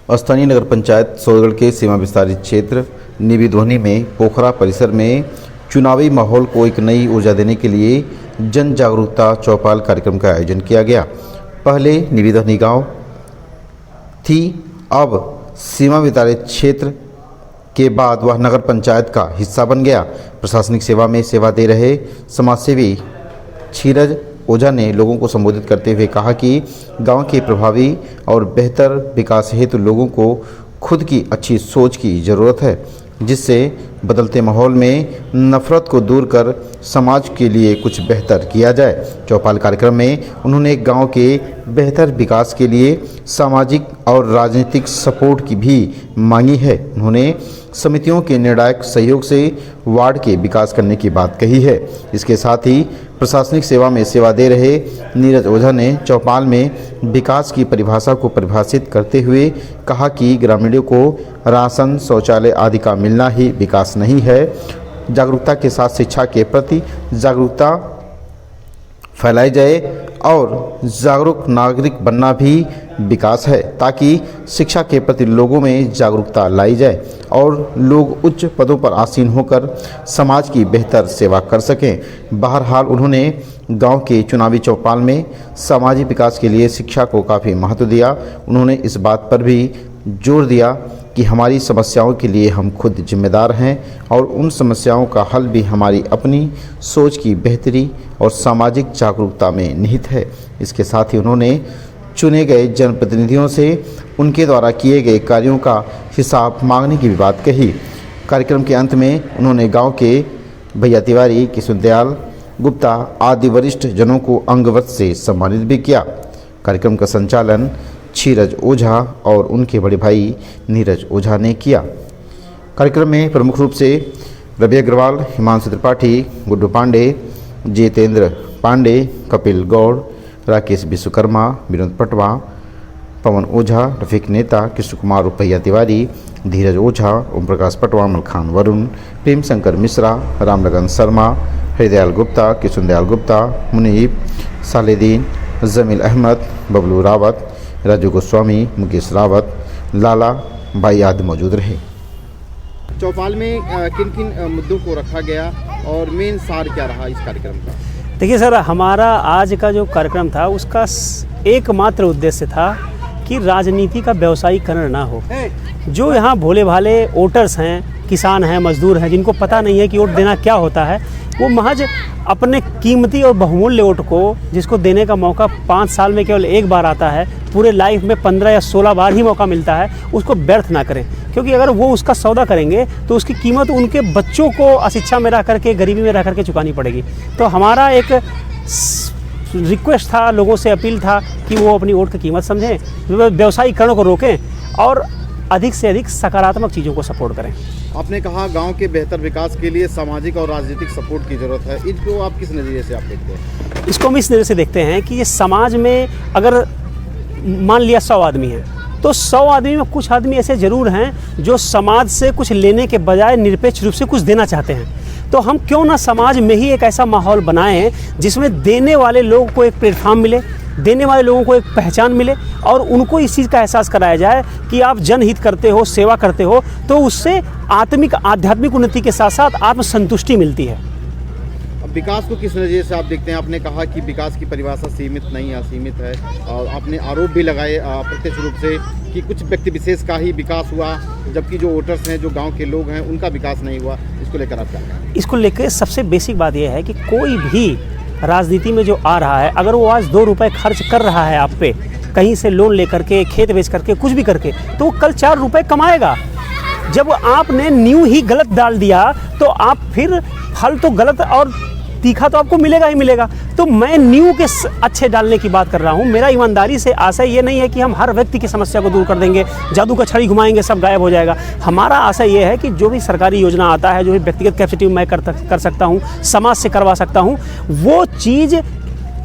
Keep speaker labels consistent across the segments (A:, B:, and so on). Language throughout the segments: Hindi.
A: स्थानीय नगर पंचायत सोरगढ़ के सीमा विस्तारित क्षेत्र निविध्वनि में पोखरा परिसर में चुनावी माहौल को एक नई ऊर्जा देने के लिए जन जागरूकता चौपाल कार्यक्रम का आयोजन किया गया। पहले निविध्वनि गांव थी, अब सीमा विस्तारित क्षेत्र के बाद वह नगर पंचायत का हिस्सा बन गया। प्रशासनिक सेवा में सेवा दे रहे समाजसेवी क्षीरज ओझा ने लोगों को संबोधित करते हुए कहा कि गांव के प्रभावी और बेहतर विकास हेतु लोगों को खुद की अच्छी सोच की ज़रूरत है, जिससे बदलते माहौल में नफरत को दूर कर समाज के लिए कुछ बेहतर किया जाए। चौपाल कार्यक्रम में उन्होंने गांव के बेहतर विकास के लिए सामाजिक और राजनीतिक सपोर्ट की भी मांगी है। उन्होंने समितियों के निर्णायक सहयोग से वार्ड के विकास करने की बात कही है। इसके साथ ही प्रशासनिक सेवा में सेवा दे रहे नीरज ओझा ने चौपाल में विकास की परिभाषा को परिभाषित करते हुए कहा कि ग्रामीणों को राशन, शौचालय आदि का मिलना ही विकास नहीं है। जागरूकता के साथ शिक्षा के प्रति जागरूकता फैलाई जाए और जागरूक नागरिक बनना भी विकास है, ताकि शिक्षा के प्रति लोगों में जागरूकता लाई जाए और लोग उच्च पदों पर आसीन होकर समाज की बेहतर सेवा कर सकें। बहरहाल उन्होंने गांव के चुनावी चौपाल में सामाजिक विकास के लिए शिक्षा को काफ़ी महत्व दिया। उन्होंने इस बात पर भी जोर दिया कि हमारी समस्याओं के लिए हम खुद जिम्मेदार हैं और उन समस्याओं का हल भी हमारी अपनी सोच की बेहतरी और सामाजिक जागरूकता में निहित है। इसके साथ ही उन्होंने चुने गए जनप्रतिनिधियों से उनके द्वारा किए गए कार्यों का हिसाब मांगने की भी बात कही। कार्यक्रम के अंत में उन्होंने गांव के भैया तिवारी, किशोर गुप्ता आदि वरिष्ठ जनों को अंगवत से सम्मानित भी किया। कार्यक्रम का संचालन क्षीरज ओझा और उनके बड़े भाई नीरज ओझा ने किया। कार्यक्रम में प्रमुख रूप से रवि अग्रवाल, हिमांशु त्रिपाठी, गुड्डू पांडे, जितेंद्र पांडे, कपिल गौड़, राकेश विश्वकर्मा, विनोद पटवा, पवन ओझा, रफीक नेता, कृष्ण कुमार रुपैया तिवारी, धीरज ओझा, ओम प्रकाश पटवा, मलखान वरुण, प्रेम शंकर मिश्रा, रामलगन शर्मा, हरिदयाल गुप्ता, किशुनदयाल गुप्ता, मुनीब, सालेदीन, जमील अहमद, बबलू रावत, राजू गोस्वामी, मुकेश रावत, लाला भाई आदि मौजूद रहे।
B: चौपाल में किन किन मुद्दों को रखा गया और मेन सार क्या रहा इस कार्यक्रम का?
C: देखिए सर, हमारा आज का जो कार्यक्रम था उसका एकमात्र उद्देश्य था कि राजनीति का व्यवसायीकरण ना हो। जो यहाँ भोले भाले वोटर्स हैं, किसान हैं, मजदूर हैं, जिनको पता नहीं है कि वोट देना क्या होता है, वो महज अपने कीमती और बहुमूल्य वोट को, जिसको देने का मौका 5 साल में केवल एक बार आता है, पूरे लाइफ में 15 या 16 बार ही मौका मिलता है, उसको व्यर्थ ना करें। क्योंकि अगर वो उसका सौदा करेंगे तो उसकी कीमत उनके बच्चों को अशिक्षा में रह करके, गरीबी में रह करके चुकानी पड़ेगी। तो हमारा एक रिक्वेस्ट था, लोगों से अपील था कि वो अपनी वोट की कीमत समझें, व्यवसायीकरण को रोकें और अधिक से अधिक सकारात्मक चीज़ों को सपोर्ट करें।
B: आपने कहा गांव के बेहतर विकास के लिए सामाजिक और राजनीतिक सपोर्ट की ज़रूरत है। इसको आप किस नज़रिए से आप देखते हैं?
C: इसको हम इस नज़रिए से देखते हैं कि ये समाज में अगर मान लिया 100 आदमी हैं, तो 100 आदमी में कुछ आदमी ऐसे ज़रूर हैं जो समाज से कुछ लेने के बजाय निरपेक्ष रूप से कुछ देना चाहते हैं। तो हम क्यों ना समाज में ही एक ऐसा माहौल बनाएं जिसमें देने वाले लोगों को एक प्लेटफॉर्म मिले, देने वाले लोगों को एक पहचान मिले और उनको इस चीज़ का एहसास कराया जाए कि आप जनहित करते हो, सेवा करते हो, तो उससे आध्यात्मिक उन्नति के साथ साथ आत्मसंतुष्टि मिलती है।
B: अब विकास को किस नज़रिए से आप देखते हैं? आपने कहा कि विकास की परिभाषा सीमित नहीं, असीमित है, और आपने आरोप भी लगाए प्रत्यक्ष रूप से कि कुछ व्यक्ति विशेष का ही विकास हुआ, जबकि जो वोटर्स हैं, जो गांव के लोग हैं, उनका विकास नहीं हुआ। इसको लेकर आप क्या कहें?
C: इसको लेकर सबसे बेसिक बात यह है कि कोई भी राजनीति में जो आ रहा है, अगर वो आज 2 रुपए खर्च कर रहा है आप पे, कहीं से लोन लेकर के, खेत बेच करके, कुछ भी करके, तो वो कल 4 रुपए कमाएगा। जब आपने न्यू ही गलत डाल दिया तो आप फिर फल तो गलत और तीखा तो आपको मिलेगा ही मिलेगा। तो मैं न्यू के अच्छे डालने की बात कर रहा हूँ। मेरा ईमानदारी से आशय ये नहीं है कि हम हर व्यक्ति की समस्या को दूर कर देंगे, जादू का छड़ी घुमाएंगे सब गायब हो जाएगा। हमारा आशय ये है कि जो भी सरकारी योजना आता है, जो भी व्यक्तिगत कैपेसिटी मैं कर सकता हूँ, समाज से करवा सकता हूँ, वो चीज़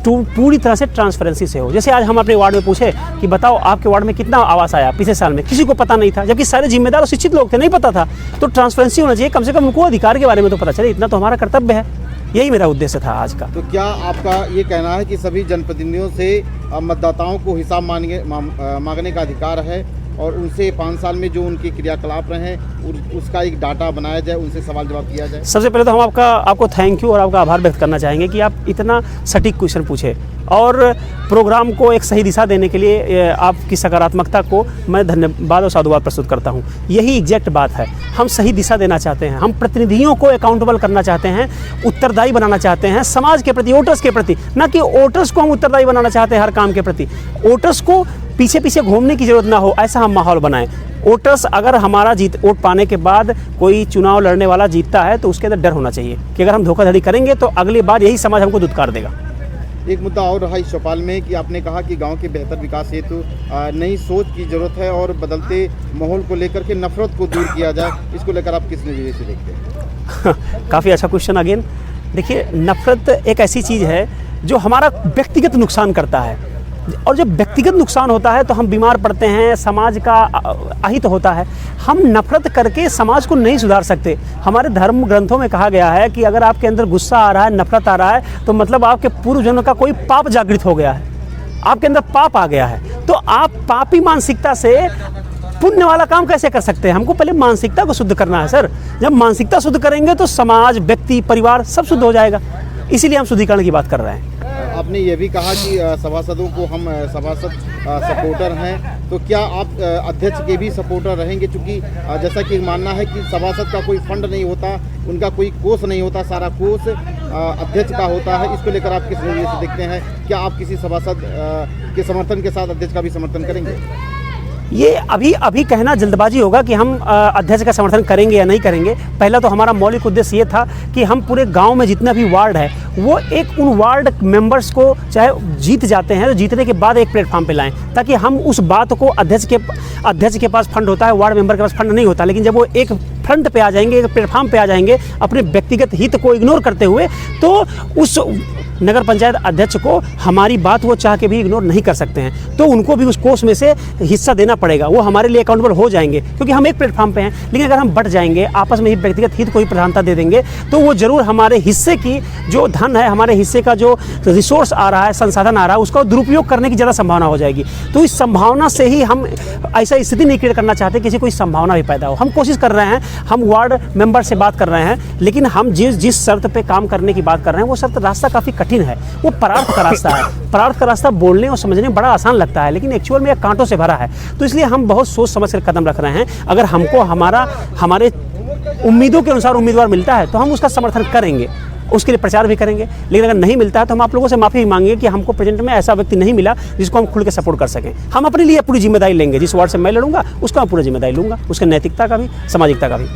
C: पूरी तरह से ट्रांसपेरेंसी से हो। जैसे आज हम अपने वार्ड में पूछे कि बताओ आपके वार्ड में कितना आवास आया पिछले साल में, किसी को पता नहीं था, जबकि सारे जिम्मेदार और शिक्षित लोग थे, नहीं पता था। तो ट्रांसपेरेंसी होना चाहिए, कम से कम उनको अधिकार के बारे में तो पता चले, इतना तो हमारा कर्तव्य है। यही मेरा उद्देश्य था आज का।
B: तो क्या आपका ये कहना है कि सभी जनप्रतिनिधियों से मतदाताओं को हिसाब मांगने का अधिकार है और उनसे 5 साल में जो उनके क्रियाकलाप रहे हैं उसका एक डाटा बनाया जाए, उनसे सवाल जवाब किया जाए।
C: सबसे पहले तो हम आपको थैंक यू और आपका आभार व्यक्त करना चाहेंगे कि आप इतना सटीक क्वेश्चन पूछे और प्रोग्राम को एक सही दिशा देने के लिए आपकी सकारात्मकता को मैं धन्यवाद और साधुवाद प्रस्तुत करता हूं। यही एग्जैक्ट बात है, हम सही दिशा देना चाहते हैं, हम प्रतिनिधियों को अकाउंटेबल करना चाहते हैं, उत्तरदायी बनाना चाहते हैं समाज के प्रति, वोटर्स के प्रति, ना कि वोटर्स को हम उत्तरदायी बनाना चाहते हैं हर काम के प्रति। वोटर्स को पीछे पीछे घूमने की जरूरत ना हो, ऐसा हम माहौल बनाएं। वोटर्स अगर हमारा वोट पाने के बाद कोई चुनाव लड़ने वाला जीतता है तो उसके अंदर डर होना चाहिए कि अगर हम धोखाधड़ी करेंगे तो अगली बार यही समाज हमको दुत्कार देगा।
B: एक मुद्दा और रहा इस चौपाल में कि आपने कहा कि गांव के बेहतर विकास हेतु नई सोच की जरूरत है और बदलते माहौल को लेकर के नफरत को दूर किया जाए, इसको लेकर आप किस नज़रिए से देखते हैं?
C: काफ़ी अच्छा क्वेश्चन अगेन। देखिए, नफरत एक ऐसी चीज़ है जो हमारा व्यक्तिगत नुकसान करता है, और जब व्यक्तिगत नुकसान होता है तो हम बीमार पड़ते हैं, समाज का अहित होता है। हम नफरत करके समाज को नहीं सुधार सकते। हमारे धर्म ग्रंथों में कहा गया है कि अगर आपके अंदर गुस्सा आ रहा है, नफरत आ रहा है, तो मतलब आपके पूर्व जन्म का कोई पाप जागृत हो गया है, आपके अंदर पाप आ गया है। तो आप पापी मानसिकता से पुण्य वाला काम कैसे कर सकते हैं? हमको पहले मानसिकता को शुद्ध करना है सर। जब मानसिकता शुद्ध करेंगे तो समाज, व्यक्ति, परिवार सब शुद्ध हो जाएगा। इसीलिए हम शुद्धिकरण की बात कर रहे हैं।
B: आपने ये भी कहा कि सभासदों को हम सभासद सपोर्टर हैं, तो क्या आप अध्यक्ष के भी सपोर्टर रहेंगे? क्योंकि जैसा कि मानना है कि सभासद का कोई फंड नहीं होता, उनका कोई कोष नहीं होता, सारा कोष अध्यक्ष का होता है। इसको लेकर आप किस नज़रिए से देखते हैं? क्या आप किसी सभासद के समर्थन के साथ अध्यक्ष का भी समर्थन करेंगे?
C: ये अभी कहना जल्दबाजी होगा कि हम अध्यक्ष का समर्थन करेंगे या नहीं करेंगे। पहला तो हमारा मौलिक उद्देश्य ये था कि हम पूरे गांव में जितना भी वार्ड है वो एक उन वार्ड मेंबर्स को चाहे जीत जाते हैं तो जीतने के बाद एक प्लेटफॉर्म पे लाएं, ताकि हम उस बात को अध्यक्ष के पास फंड होता है, वार्ड मेंबर के पास फंड नहीं होता, लेकिन जब वो एक फ्रंट पे आ जाएंगे, एक प्लेटफॉर्म पे आ जाएंगे अपने व्यक्तिगत हित को इग्नोर करते हुए, तो उस नगर पंचायत अध्यक्ष को हमारी बात वो चाह के भी इग्नोर नहीं कर सकते हैं। तो उनको भी उस कोष में से हिस्सा देना पड़ेगा, वो हमारे लिए अकाउंटेबल हो जाएंगे क्योंकि हम एक प्लेटफॉर्म पे हैं। लेकिन अगर हम बट जाएंगे, आपस में ही व्यक्तिगत हित को ही प्रधानता दे देंगे, तो वो जरूर हमारे हिस्से की जो धन है, हमारे हिस्से का जो रिसोर्स आ रहा है, संसाधन आ रहा है, उसका दुरुपयोग करने की ज़्यादा संभावना हो जाएगी। तो इस संभावना से ही हम ऐसा स्थिति नहीं क्रिएट करना चाहते किसी कोई संभावना भी पैदा हो। हम कोशिश कर रहे हैं, हम वार्ड मेंबर से बात कर रहे हैं, लेकिन हम जिस शर्त पे काम करने की बात कर रहे हैं वो शर्त रास्ता काफ़ी कठिन है, वो परार्थ का रास्ता है। परार्थ का रास्ता बोलने और समझने में बड़ा आसान लगता है, लेकिन एक्चुअल में कांटों से भरा है। तो इसलिए हम बहुत सोच समझ कर कदम रख रहे हैं। अगर हमको हमारे उम्मीदों के अनुसार उम्मीदवार मिलता है तो हम उसका समर्थन करेंगे, उसके लिए प्रचार भी करेंगे। लेकिन अगर नहीं मिलता है तो हम आप लोगों से माफ़ी मांगेंगे कि हमको प्रेजेंट में ऐसा व्यक्ति नहीं मिला जिसको हम खुल के सपोर्ट कर सकें। हम अपने लिए पूरी जिम्मेदारी लेंगे, जिस वार्ड से मैं लड़ूंगा उसका मैं पूरी जिम्मेदारी लूंगा, उसके नैतिकता का भी, सामाजिकता का भी।